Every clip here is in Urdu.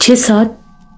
6-7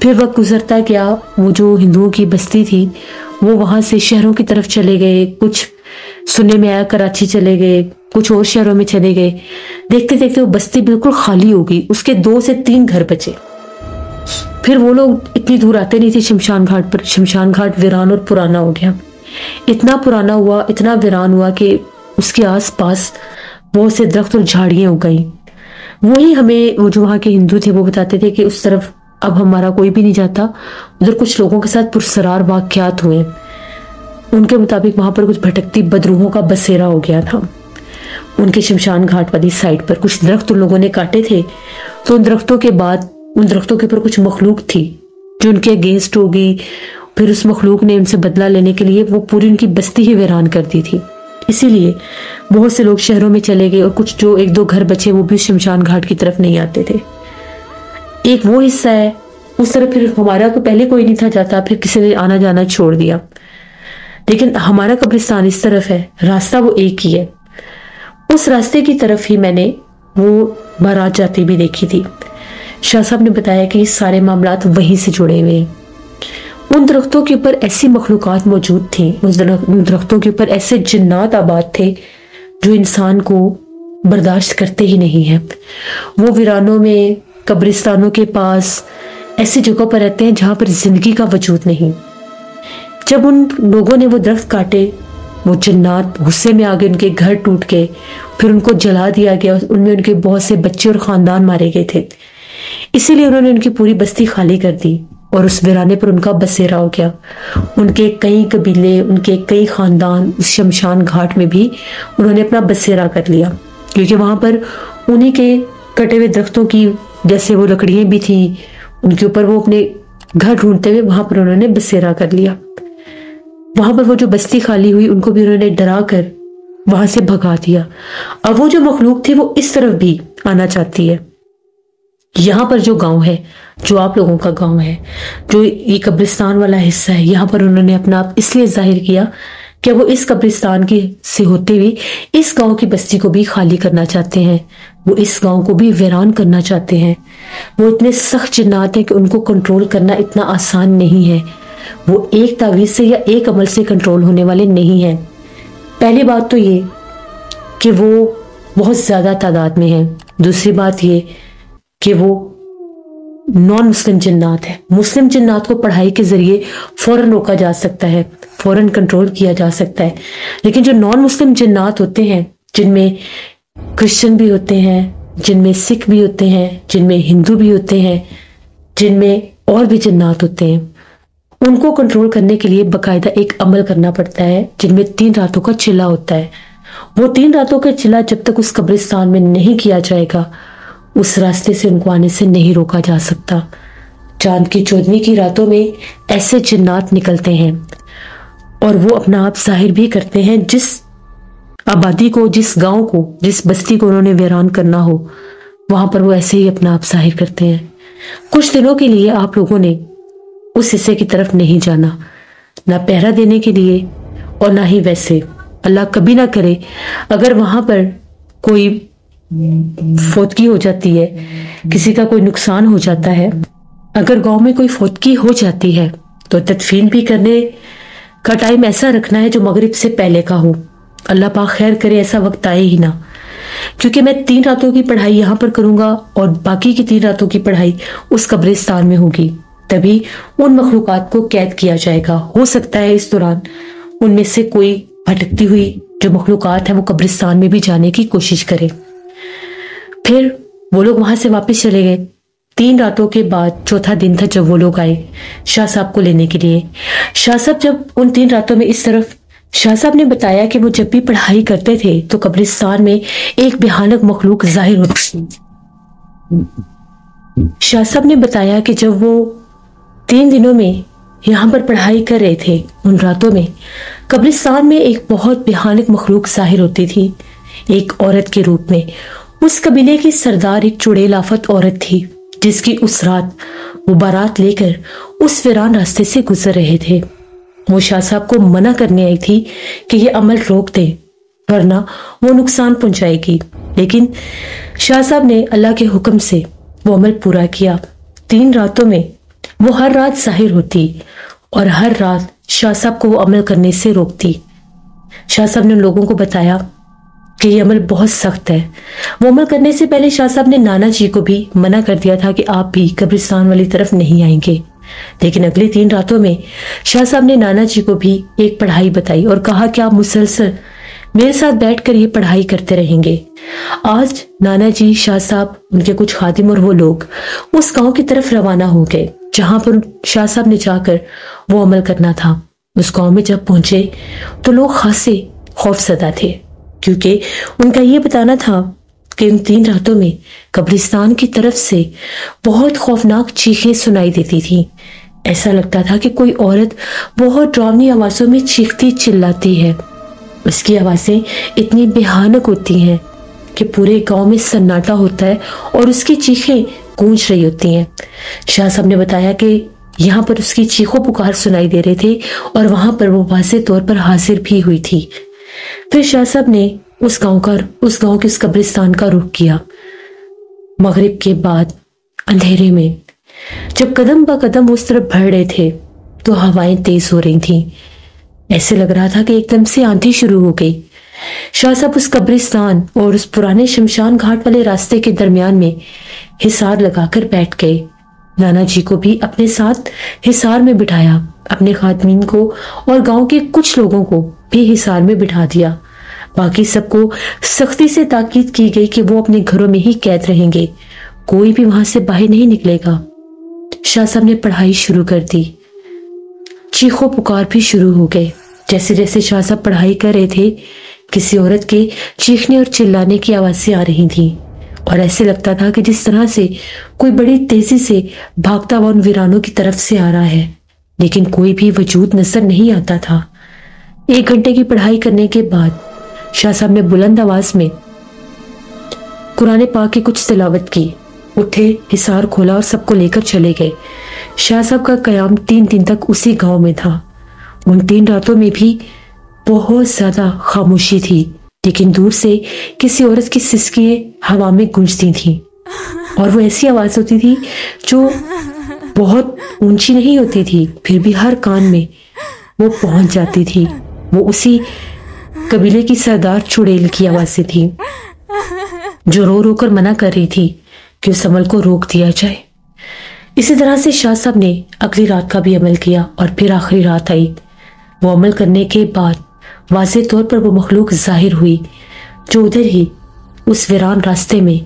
پھر وقت گزرتا گیا، وہ جو ہندوؤں کی بستی تھی وہ وہاں سے شہروں کی طرف چلے گئے، کچھ سننے میں آیا کراچی چلے گئے، کچھ اور شہروں میں چلے گئے۔ دیکھتے دیکھتے وہ بستی بالکل خالی ہو گئی، اس کے 2 سے 3 گھر بچے۔ پھر وہ لوگ اتنی دور آتے نہیں تھے شمشان گھاٹ پر، شمشان گھاٹ ویران اور پرانا ہو گیا، اتنا پرانا ہوا، اتنا ویران ہوا کہ اس کے آس پاس بہت سے درخت اور جھاڑیاں ہو گئیں۔ وہی ہمیں وہ جو وہاں کے ہندو تھے وہ بتاتے تھے کہ اس طرف اب ہمارا کوئی بھی نہیں جاتا، ادھر کچھ لوگوں کے ساتھ پرسرار واقعات ہوئے۔ ان کے مطابق وہاں پر کچھ بھٹکتی بدروحوں کا بسیرا ہو گیا تھا۔ ان کے شمشان گھاٹ والی سائڈ پر کچھ درخت ان لوگوں نے کاٹے تھے، تو ان درختوں کے بعد ان درختوں کے اوپر کچھ مخلوق تھی جو ان کے اگینسٹ ہو گئی۔ پھر اس مخلوق نے ان سے بدلہ لینے کے لیے وہ پوری ان کی بستی ہی ویران کر دی تھی۔ اسی لیے بہت سے لوگ شہروں میں چلے گئے اور کچھ جو 1-2 گھر بچے وہ بھی شمشان گھاٹ کی طرف نہیں آتے تھے۔ ایک وہ حصہ ہے، اس طرف پھر ہمارا تو پہلے کوئی نہیں تھا جاتا، پھر کسی نے آنا جانا چھوڑ دیا، لیکن ہمارا قبرستان اس طرف ہے، راستہ وہ ایک ہی ہے۔ اس راستے کی طرف ہی میں نے وہ بارات جاتی بھی دیکھی تھی۔ شاہ صاحب نے بتایا کہ یہ سارے معاملات وہیں سے جڑے ہوئے ہیں۔ ان درختوں کے اوپر ایسی مخلوقات موجود تھیں، ان درختوں کے اوپر ایسے جنات آباد تھے جو انسان کو برداشت کرتے ہی نہیں ہیں۔ وہ ویرانوں میں، قبرستانوں کے پاس ایسی جگہوں پر رہتے ہیں جہاں پر زندگی کا وجود نہیں۔ جب ان لوگوں نے وہ درخت کاٹے، وہ جنات غصے میں آگے، ان کے گھر ٹوٹ گئے، پھر ان کو جلا دیا گیا، ان میں ان کے بہت سے بچے اور خاندان مارے گئے تھے۔ اسی لیے انہوں نے ان کی پوری بستی خالی کر دی اور اس ویرانے پر ان کا بسیرا ہو گیا۔ ان کے کئی قبیلے، ان کے کئی خاندان اس شمشان گھاٹ میں بھی انہوں نے اپنا بسیرا کر لیا، کیونکہ وہاں پر انہی کے کٹے ہوئے درختوں کی جیسے وہ لکڑیاں بھی تھیں، ان کے اوپر وہ اپنے گھر ڈھونڈتے ہوئے وہاں پر انہوں نے بسیرا کر لیا۔ وہاں پر وہ جو بستی خالی ہوئی ان کو بھی انہوں نے ڈرا کر وہاں سے بھگا دیا۔ اب وہ جو مخلوق تھی وہ اس طرف بھی آنا چاہتی ہے۔ یہاں پر جو گاؤں ہے، جو آپ لوگوں کا گاؤں ہے، جو یہ قبرستان والا حصہ ہے، یہاں پر انہوں نے اپنا آپ اس لیے ظاہر کیا کہ وہ اس قبرستان کی سے ہوتے ہوئے اس گاؤں کی بستی کو بھی خالی کرنا چاہتے ہیں، وہ اس گاؤں کو بھی ویران کرنا چاہتے ہیں۔ وہ اتنے سخت جنات ہیں کہ ان کو کنٹرول کرنا اتنا آسان نہیں ہے، وہ ایک تعویذ سے یا ایک عمل سے کنٹرول ہونے والے نہیں ہیں۔ پہلی بات تو یہ کہ وہ بہت زیادہ تعداد میں ہیں، دوسری بات یہ کہ وہ نان مسلم جنات ہیں۔ مسلم جنات کو پڑھائی کے ذریعے فوراً روکا جا سکتا ہے، فوراً کنٹرول کیا جا سکتا ہے، لیکن جو نان مسلم جنات ہوتے ہیں، جن میں کرسچن بھی ہوتے ہیں، جن میں سکھ بھی ہوتے ہیں، جن میں ہندو بھی ہوتے ہیں، جن میں اور بھی جنات ہوتے ہیں، ان کو کنٹرول کرنے کے لیے باقاعدہ ایک عمل کرنا پڑتا ہے جن میں 3 راتوں کا چلا ہوتا ہے۔ وہ 3 راتوں کا چلا جب تک اس قبرستان میں نہیں کیا جائے گا، اس راستے سے ان کو آنے سے نہیں روکا جا سکتا۔ چاند کی 14ویں کی راتوں میں ایسے جنات نکلتے ہیں اور وہ اپنا آپ ظاہر بھی کرتے ہیں، جس آبادی کو، جس گاؤں کو، جس بستی کو انہوں نے ویران کرنا ہو، وہاں پر وہ ایسے ہی اپنا آپ ظاہر کرتے ہیں۔ کچھ دنوں کے لیے آپ لوگوں نے اس حصے کی طرف نہیں جانا، نہ پہرا دینے کے لیے اور نہ ہی ویسے۔ اللہ کبھی نہ کرے اگر وہاں پر کوئی فوتگی ہو جاتی ہے، کسی کا کوئی نقصان ہو جاتا ہے، اگر گاؤں میں کوئی فوتگی ہو جاتی ہے تو تدفین بھی کرنے کا ٹائم ایسا رکھنا ہے جو مغرب سے پہلے کا ہو۔ اللہ پاک خیر کرے ایسا وقت آئے ہی نہ، کیونکہ میں 3 راتوں کی پڑھائی یہاں پر کروں گا اور باقی کی 3 راتوں کی پڑھائی اس قبرستان میں ہوگی، تبھی ان مخلوقات کو قید کیا جائے گا۔ ہو سکتا ہے اس دوران ان میں سے کوئی بھٹکتی ہوئی جو مخلوقات ہیں وہ قبرستان میں بھی جانے کی کوشش کرے۔ پھر وہ لوگ وہاں سے واپس چلے گئے۔ 3 راتوں کے بعد چوتھا دن تھا جب وہ لوگ آئے شاہ صاحب کو لینے کے لیے۔ شاہ صاحب جب ان 3 راتوں میں اس طرف، شاہ صاحب نے بتایا کہ وہ جب بھی پڑھائی کرتے تھے تو قبرستان میں ایک بھیانک مخلوق ظاہر ہوتی تھی۔ شاہ صاحب نے بتایا کہ جب وہ 3 دنوں میں یہاں پر پڑھائی کر رہے تھے، ان راتوں میں قبرستان میں ایک بہت بھیانک مخلوق ظاہر ہوتی تھی، ایک عورت کے روپ میں۔ اس قبیلے کی سردار ایک چڑیل آفت عورت تھی جس کی اس رات وہ بارات لے کر اس ویران راستے سے گزر رہے تھے۔ وہ شاہ صاحب کو منع کرنے آئی تھی کہ یہ عمل روک دیں ورنہ وہ نقصان پہنچائے گی، لیکن شاہ صاحب نے اللہ کے حکم سے وہ عمل پورا کیا۔ 3 راتوں میں وہ ہر رات ظاہر ہوتی اور ہر رات شاہ صاحب کو وہ عمل کرنے سے روکتی۔ شاہ صاحب نے ان لوگوں کو بتایا کہ یہ عمل بہت سخت ہے۔ وہ عمل کرنے سے پہلے شاہ صاحب نے نانا جی کو بھی منع کر دیا تھا کہ آپ بھی قبرستان والی طرف نہیں آئیں گے، لیکن اگلی 3 راتوں میں شاہ صاحب نے نانا جی کو بھی ایک پڑھائی بتائی اور کہا کہ آپ مسلسل میرے ساتھ بیٹھ کر یہ پڑھائی کرتے رہیں گے۔ آج نانا جی، شاہ صاحب، ان کے کچھ خادم اور وہ لوگ اس گاؤں کی طرف روانہ ہو گئے جہاں پر شاہ صاحب نے جا کر وہ عمل کرنا تھا۔ اس گاؤں میں جب پہنچے تو لوگ خاصے خوف زدہ تھے، کیونکہ ان کا یہ بتانا تھا کہ ان 3 راتوں میں قبرستان کی طرف سے بہت خوفناک چیخیں سنائی دیتی تھیں۔ ایسا لگتا تھا کہ کوئی عورت بہت ڈراؤنی آوازوں میں چیختی چلاتی ہے۔ اس کی آوازیں اتنی بھیانک ہوتی ہیں کہ پورے گاؤں میں سناٹا ہوتا ہے اور اس کی چیخیں گونج رہی ہوتی ہیں۔ شاہ صاحب نے بتایا کہ یہاں پر اس کی چیخوں پکار سنائی دے رہے تھے اور وہاں پر وہ واضح طور پر حاضر بھی ہوئی تھی۔ پھر شاہ صاحب نے اس گاؤں کے اس قبرستان کا رخ کیا۔ مغرب کے بعد اندھیرے میں جب قدم با قدم اس طرف بڑھ رہے تھے تو ہوائیں تیز ہو رہی تھیں۔ ایسے لگ رہا تھا کہ ایک دم سے آندھی شروع ہو گئی۔ شاہ صاحب اس قبرستان اور اس پرانے شمشان گھاٹ والے راستے کے درمیان میں حصار لگا کر بیٹھ گئے۔ نانا جی کو بھی اپنے ساتھ حصار میں بٹھایا، اپنے خادمین کو اور گاؤں کے کچھ لوگوں کو بھی حصار میں بٹھا دیا۔ باقی سب کو سختی سے تاکید کی گئی کہ وہ اپنے گھروں میں ہی قید رہیں گے، کوئی بھی وہاں سے باہر نہیں نکلے گا۔ شاہ صاحب نے پڑھائی شروع کر دی۔ چیخو پکار بھی شروع ہو گئے۔ جیسے جیسے شاہ صاحب پڑھائی کر رہے تھے، کسی عورت کے چیخنے اور چلانے کی آوازیں آ رہی تھیں اور ایسے لگتا تھا کہ جس طرح سے کوئی بڑی تیزی سے بھاگتا ہوا ان ویرانوں کی طرف سے آ رہا ہے، لیکن کوئی بھی وجود نظر نہیں آتا تھا۔ 1 گھنٹے کی پڑھائی کرنے کے بعد شاہ صاحب نے بلند آواز میں قرآن پاک کی کچھ تلاوت کی، اٹھے، حصار کھولا اور سب کو لے کر چلے گئے۔ شاہ صاحب کا قیام 3 دن تک اسی گاؤں میں تھا۔ ان 3 راتوں میں بھی بہت زیادہ خاموشی تھی، لیکن دور سے کسی عورت کی سسکیاں ہوا میں گونجتی تھیں اور وہ ایسی آواز ہوتی تھی جو بہت اونچی نہیں ہوتی تھی، پھر بھی ہر کان میں وہ پہنچ جاتی تھی۔ وہ اسی قبیلے کی سردار چڑیل کی آوازیں تھی جو رو رو کر منع کر رہی تھی کہ اس عمل کو روک دیا جائے۔ اسی طرح سے شاہ صاحب نے اگلی رات کا بھی عمل کیا اور پھر آخری رات آئی۔ وہ عمل کرنے کے بعد واضح طور پر وہ مخلوق ظاہر ہوئی جو ادھر ہی اس ویران راستے میں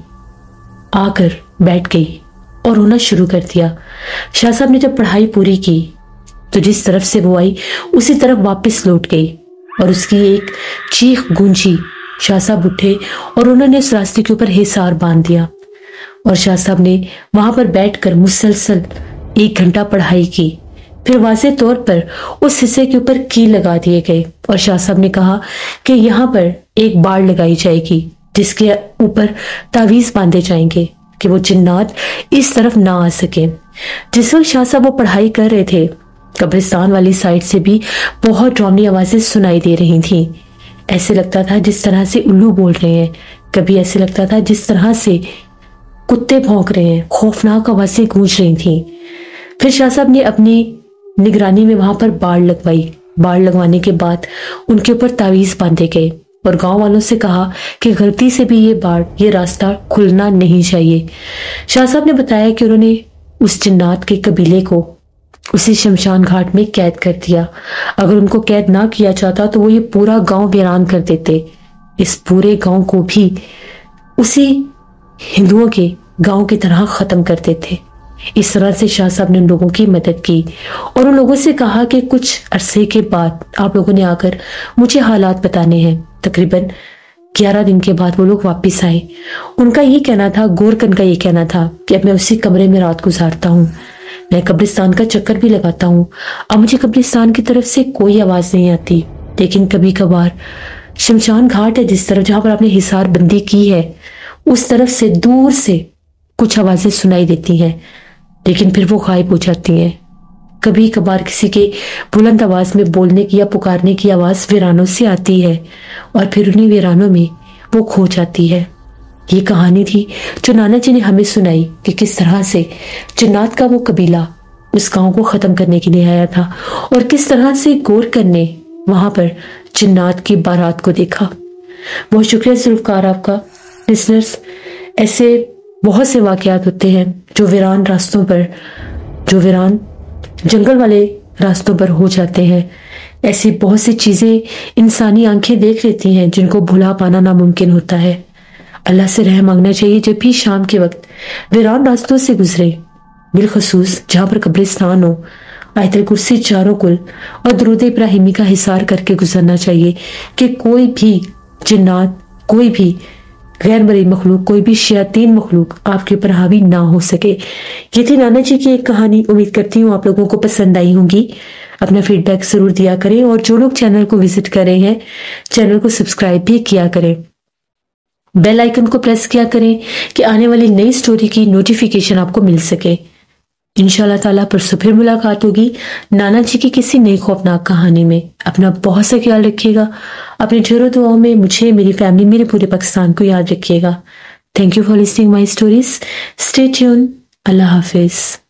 آ کر بیٹھ گئی اور رونا شروع کر دیا۔ شاہ صاحب نے جب پڑھائی پوری کی تو جس طرف سے وہ آئی اسی طرف واپس لوٹ گئی اور اس کی ایک چیخ گونجی۔ شاہ صاحب اٹھے اور انہوں نے اس راستے کے اوپر حصار باندھ دیا اور شاہ صاحب نے وہاں پر بیٹھ کر مسلسل 1 گھنٹہ پڑھائی کی۔ پھر واضح طور پر اس حصے کے اوپر کیل لگا دیے گئے اور شاہ صاحب نے کہا کہ یہاں پر ایک باڑ لگائی جائے گی جس کے اوپر تعویذ باندھے جائیں گے کہ وہ جنات اس طرف نہ آ سکیں۔ جس وقت شاہ صاحب وہ پڑھائی کر رہے تھے، قبرستان والی سائڈ سے بھی بہت ڈراؤنی آوازیں سنائی دے رہی تھیں۔ ایسے لگتا تھا جس طرح سے الو بول رہے ہیں، کبھی ایسے لگتا تھا جس طرح سے کتے بھونک رہے ہیں، خوفناک آوازیں گونج رہی تھیں۔ پھر شاہ صاحب نے اپنی نگرانی میں وہاں پر باڑ لگوائی۔ باڑ لگوانے کے بعد ان کے اوپر تعویذ باندھے گئے اور گاؤں والوں سے کہا کہ غلطی سے بھی یہ راستہ کھلنا نہیں چاہیے۔ شاہ صاحب نے بتایا کہ انہوں نے اس جنات کے قبیلے کو اسی شمشان گھاٹ میں قید کر دیا۔ اگر ان کو قید نہ کیا جاتا تو وہ یہ پورا گاؤں ویران کر دیتے، اس پورے گاؤں کو بھی اسی ہندوؤں کے گاؤں کی طرح ختم کر دیتے۔ اس طرح سے شاہ صاحب نے ان لوگوں کی مدد کی اور ان لوگوں سے کہا کہ کچھ عرصے کے بعد آپ لوگوں نے آ کر مجھے حالات بتانے ہیں۔ تقریباً 11 دن کے بعد وہ لوگ واپس آئے۔ ان کا یہ کہنا تھا، گورکن کا یہ کہنا تھا کہ اب میں اسی کمرے میں رات گزارتا ہوں، میں قبرستان کا چکر بھی لگاتا ہوں۔ اب مجھے قبرستان کی طرف سے کوئی آواز نہیں آتی، لیکن کبھی کبھار شمشان گھاٹ ہے جس طرف جہاں پر آپ نے حصار بندی کی ہے، اس طرف سے دور سے کچھ آوازیں سنائی دیتی ہیں، لیکن پھر وہ غائب ہو جاتی ہیں۔ کبھی کبھار کسی کے بلند آواز میں بولنے کی یا پکارنے کی آواز ویرانوں سے آتی ہے اور پھر انہی ویرانوں میں وہ کھو جاتی ہے۔ یہ کہانی تھی جو نانا جی نے ہمیں سنائی کہ کس طرح سے جنات کا وہ قبیلہ اس گاؤں کو ختم کرنے کے لیے آیا تھا اور کس طرح سے گور کرنے وہاں پر جنات کی بارات کو دیکھا۔ بہت شکریہ ذوالفقار آپ کا۔ لسنرز، ایسے بہت سے واقعات ہوتے ہیں جو ویران راستوں پر، جو ویران جنگل والے راستوں پر ہو جاتے ہیں۔ ایسی بہت سی چیزیں انسانی آنکھیں دیکھ لیتی ہیں جن کو بھلا پانا ناممکن ہوتا ہے۔ اللہ سے رحم مانگنا چاہیے جب بھی شام کے وقت ویران راستوں سے گزرے، بالخصوص جہاں پر قبرستان ہو، آیت الکرسی چاروں کل اور درود ابراہیمی کا حصار کر کے گزرنا چاہیے کہ کوئی بھی جنات، کوئی بھی غیر مرئی مخلوق، کوئی بھی شیاطین مخلوق آپ کے اوپر حاوی نہ ہو سکے۔ یہ تھی نانا جی کی ایک کہانی۔ امید کرتی ہوں آپ لوگوں کو پسند آئی ہوں گی۔ اپنا فیڈ بیک ضرور دیا کریں، اور جو لوگ چینل کو وزٹ کر رہے ہیں چینل کو سبسکرائب بھی کیا کریں، بیل آئیکن کو پریس کیا کریں کہ آنے والی نئی سٹوری کی نوٹیفیکیشن آپ کو مل سکے۔ انشاءاللہ تعالیٰ پرسوں پھر ملاقات ہوگی نانا جی کی کسی نئی خوفناک کہانی میں۔ اپنا بہت سا خیال رکھیے گا، اپنے ڈھیروں دعاؤں میں مجھے، میری فیملی، میرے پورے پاکستان کو یاد رکھیے گا۔ Thank you for listening my stories. Stay tuned. اللہ حافظ۔